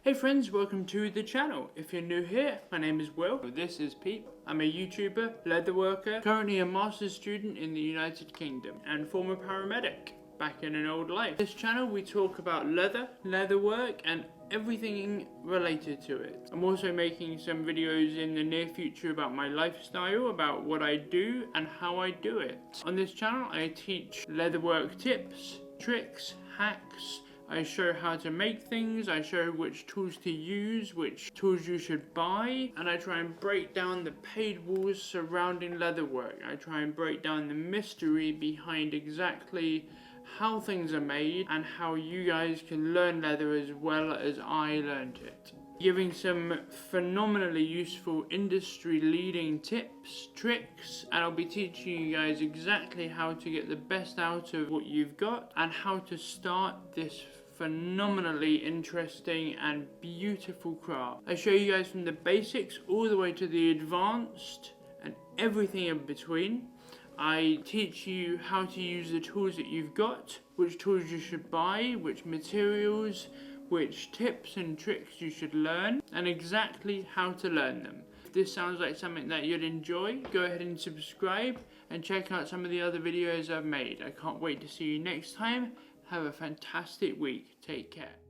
Hey friends, welcome to the channel. If you're new here, my name is Will. This is Pete. I'm a YouTuber, leatherworker, currently a master's student in the United Kingdom, and former paramedic back in an old life. This channel we talk about leatherwork, and everything related to it. I'm also making some videos in the near future about my lifestyle, about what I do and how I do it. On this channel I teach leatherwork tips, tricks, hacks. I show how to make things, I show which tools to use, which tools you should buy, and I try and break down the paid walls surrounding leatherwork. I try and break down the mystery behind exactly how things are made and how you guys can learn leather as well as I learned it. Giving some phenomenally useful industry-leading tips, tricks, and I'll be teaching you guys exactly how to get the best out of what you've got and how to start this phenomenally interesting and beautiful craft. I show you guys from the basics all the way to the advanced and everything in between. I teach you how to use the tools that you've got, which tools you should buy, which materials, which tips and tricks you should learn, and exactly how to learn them. If this sounds like something that you'd enjoy, go ahead and subscribe and check out some of the other videos I've made. I can't wait to see you next time. Have a fantastic week. Take care.